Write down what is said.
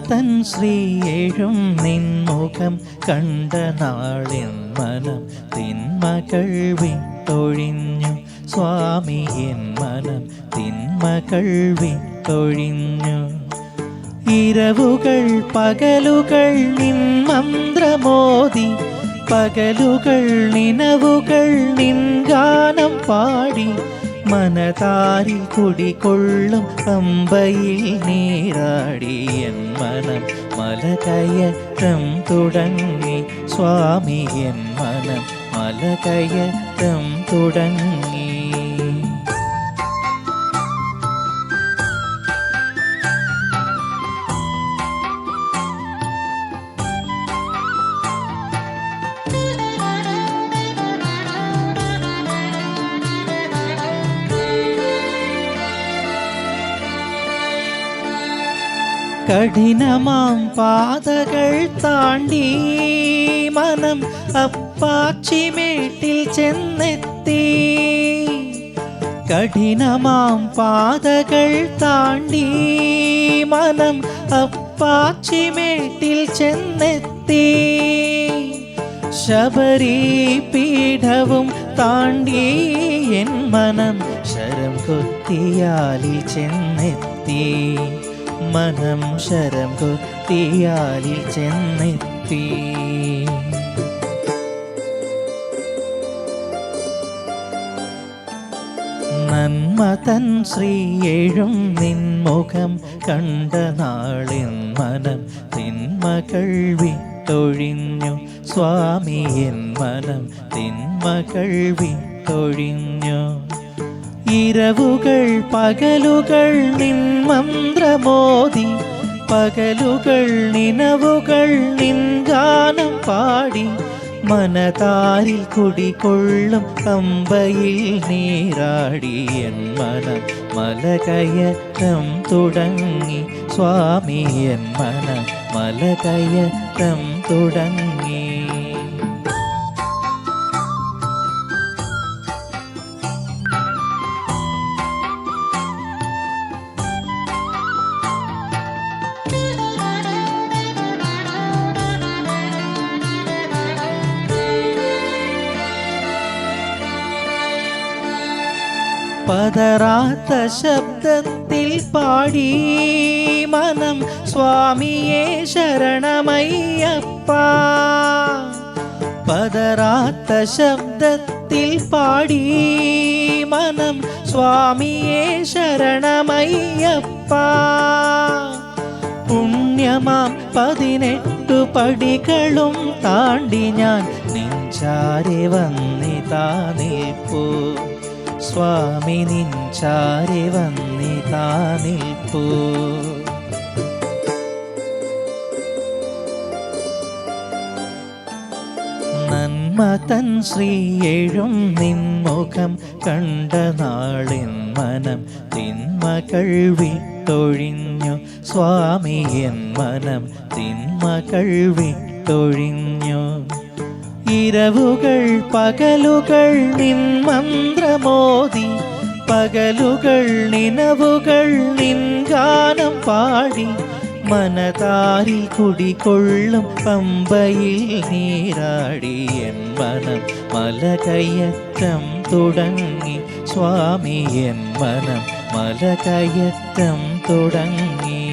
തൻ ശ്രീയേഴും നിൻമുഖം കണ്ട നാളിൻ മനം തിന്മകൾ വിട്ടൊഴിഞ്ഞു സ്വാമി എൻ മനം തിന്മകൾ വിട്ടൊഴിഞ്ഞു. ഇരവുകൾ പകലുകൾ നിൻ മന്ത്രമോദി പകലുകൾ നിനവുകൾ നിൻ ഗാനം പാടി മനതാരിൽ കുടികൊള്ളും പമ്പയിൽ നീരാടി എൻ മനം മലകയറ്റം തുടങ്ങി സ്വാമി എൻ മനം മലകയറ്റം തുടങ്ങി. കഠിനമാം പാതകൾ താണ്ടി മനം അപ്പാച്ചിമേട്ടിൽ ചെന്നെത്തി. കഠിനമാം പാതകൾ താണ്ടി മനം അപ്പാച്ചിമേട്ടിൽ ചെന്നെത്തി. ശബരി പീഠവും താണ്ടി എൻ മനം ശരം കൊത്തിയാലിൽ ചെന്നെത്തി. മനം ശരം കൊത്തിയാലിൽ ചെന്നെത്തി. നന്മ തൻ ശ്രീയേഴും നിൻമുഖം കണ്ട നാളിൻ മനം തിന്മകൾ വിട്ടൊഴിഞ്ഞു സ്വാമി എൻ മനം തിന്മകൾ വിട്ടൊഴിഞ്ഞു. ഇരവുകൾ പകലുകൾ നിൻ മന്ത്രമോദി പകലുകൾ നിനവുകൾ നിൻ ഗാനം പാടി മനതാരിൽ കുടികൊള്ളും പമ്പയിൽ നീരാടി എൻ മനം മലകയറ്റം തുടങ്ങി സ്വാമി എൻ മനം മലകയറ്റം തുടങ്ങി. പതറാത്ത ശബ്ദത്തിൽ പാടി മനം സ്വാമിയേ ശരണമയ്യപ്പ. പതറാത്ത ശബ്ദത്തിൽ പാടി മനം സ്വാമിയേ ശരണമയ്യപ്പ. പുണ്യമാം 18 പടികളും താണ്ടി ഞാൻ നിൻചാരെ വന്നിതാ നിൽപ്പൂ സ്വാമി നിൻചാരെ വന്നിതാ നിൽപ്പൂ. നന്മ തൻ ശ്രീയേഴും നിൻമുഖം കണ്ട നാളിൻ മനം തിന്മകൾ വിട്ടൊഴിഞ്ഞു സ്വാമി എൻ മനം തിന്മകൾ വിട്ടൊഴിഞ്ഞു. ഇരവുകൾ പകലുകൾ നിൻ മന്ത്രമോദി പകലുകൾ നിനവുകൾ നിൻ ഗാനം പാടി മനതാരിൽ കുടികൊള്ളും പമ്പയിൽ നീരാടി എൻ മനം മലകയറ്റം തുടങ്ങി സ്വാമി എൻ മനം മലകയറ്റം തുടങ്ങി.